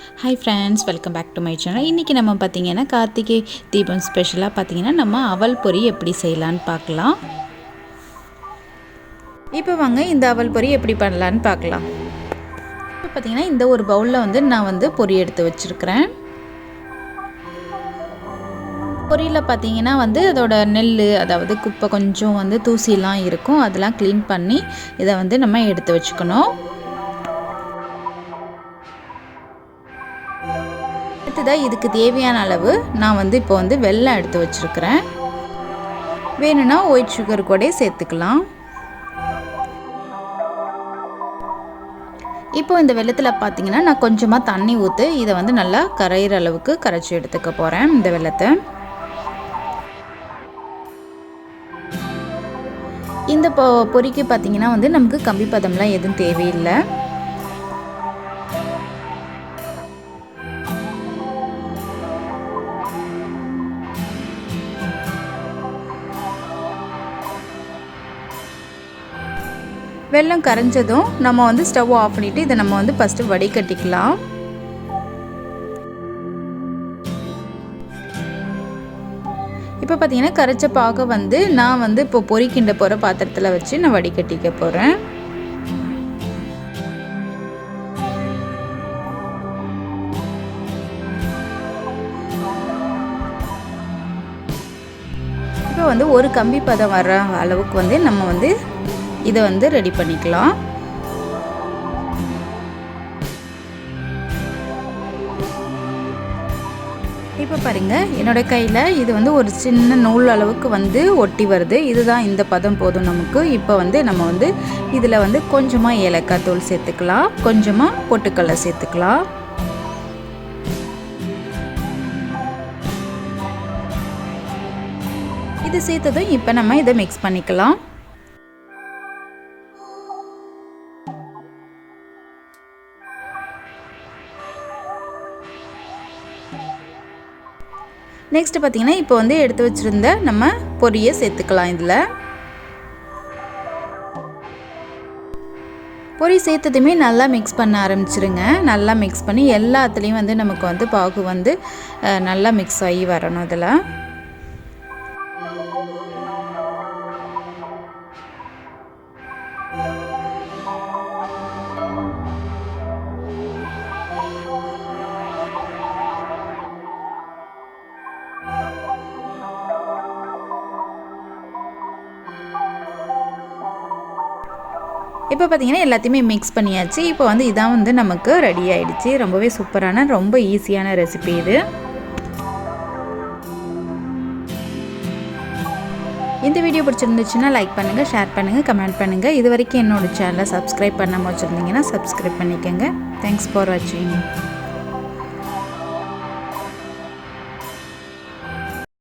Hi friends, welcome back to my channel. இன்னைக்கு நம்ம பாத்தீங்கன்னா கார்த்திகை தீபம் ஸ்பெஷலா பாத்தீங்கன்னா நம்ம அவல் பொரி எப்படி செய்யலாம்னு பார்க்கலாம். இப்போ வாங்க இந்த அவல் பொரி எப்படி பண்ணலாம்னு பார்க்கலாம். இப்போ பாத்தீங்கன்னா இந்த ஒரு பவுல்ல நான் பொரி எடுத்து வச்சிருக்கேன். பொரியில பாத்தீங்கன்னா அதோட நெல்லு அதாவது குப்பை கொஞ்சம் தூசிலாம் இருக்கும். அதெல்லாம் க்ளீன் பண்ணி இத நம்ம எடுத்து வச்சுக்கணும். இதுக்கு தேவையான அளவு நான் இப்போ வெல்லம் எடுத்து வச்சிருக்கிறேன். வேணும்னா ஒயிட் சுகர் கூட சேர்த்துக்கலாம். இப்போ இந்த வெல்லத்துல பாத்தீங்கன்னா நான் கொஞ்சமா தண்ணி ஊத்தி இத நல்லா கரையிற அளவுக்கு கரைச்சி எடுத்துக்க போறேன் இந்த வெல்லத்தை. இந்த பொரிக்கு பாத்தீங்கன்னா நமக்கு கம்பி பதம்லாம் எதுவும் தேவையில்லை. வெல்லம் கரைஞ்சதும் நம்ம ஸ்டவ் ஆஃப் பண்ணிட்டு இதை நம்ம ஃபர்ஸ்ட் வடிகட்டிக்கலாம். இப்போ பாத்தீங்கன்னா கரைச்ச பாக நான் இப்போ பொரிக்கிண்ட போற பாத்திரத்துல வச்சு நான் வடிகட்டிக்க போறேன். இப்போ ஒரு கம்பி பதம் வர அளவுக்கு நம்ம இதை ரெடி பண்ணிக்கலாம். இப்போ பாருங்க என்னோட கையில் இது ஒரு சின்ன நூல் அளவுக்கு ஒட்டி வருது. இதுதான் இந்த பதம் போதும் நமக்கு. இப்போ நம்ம இதில் கொஞ்சமாக ஏலக்காய் தூள் சேர்த்துக்கலாம், கொஞ்சமாக பொட்டுக்கடலை சேர்த்துக்கலாம். இது சேர்த்ததும் இப்போ நம்ம இதை மிக்ஸ் பண்ணிக்கலாம். நெக்ஸ்ட் பாத்தீங்கன்னா இப்போ எடுத்து வச்சிருந்த நம்ம பொரியை சேர்த்துக்கலாம். இதில் பொரி சேர்த்ததுமே நல்லா மிக்ஸ் பண்ண ஆரம்பிச்சிருங்க. நல்லா மிக்ஸ் பண்ணி எல்லாத்துலேயும் நமக்கு பாகு நல்லா மிக்ஸ் ஆகி வரணும். இதில் இப்போ பார்த்தீங்கன்னா எல்லாத்தையுமே மிக்ஸ் பண்ணியாச்சு. இப்போ இதான் நமக்கு ரெடி ஆயிடுச்சு. ரொம்பவே சூப்பரான ரொம்ப ஈஸியான ரெசிபி இது. இந்த வீடியோ பிடிச்சிருந்துச்சுன்னா லைக் பண்ணுங்கள், ஷேர் பண்ணுங்கள், கமெண்ட் பண்ணுங்கள். இது வரைக்கும் என்னோட சேனலை சப்ஸ்கிரைப் பண்ணாமல் வச்சுருந்தீங்கன்னா சப்ஸ்கிரைப் பண்ணிக்கோங்க. தேங்க்ஸ் ஃபார் வாட்சிங்.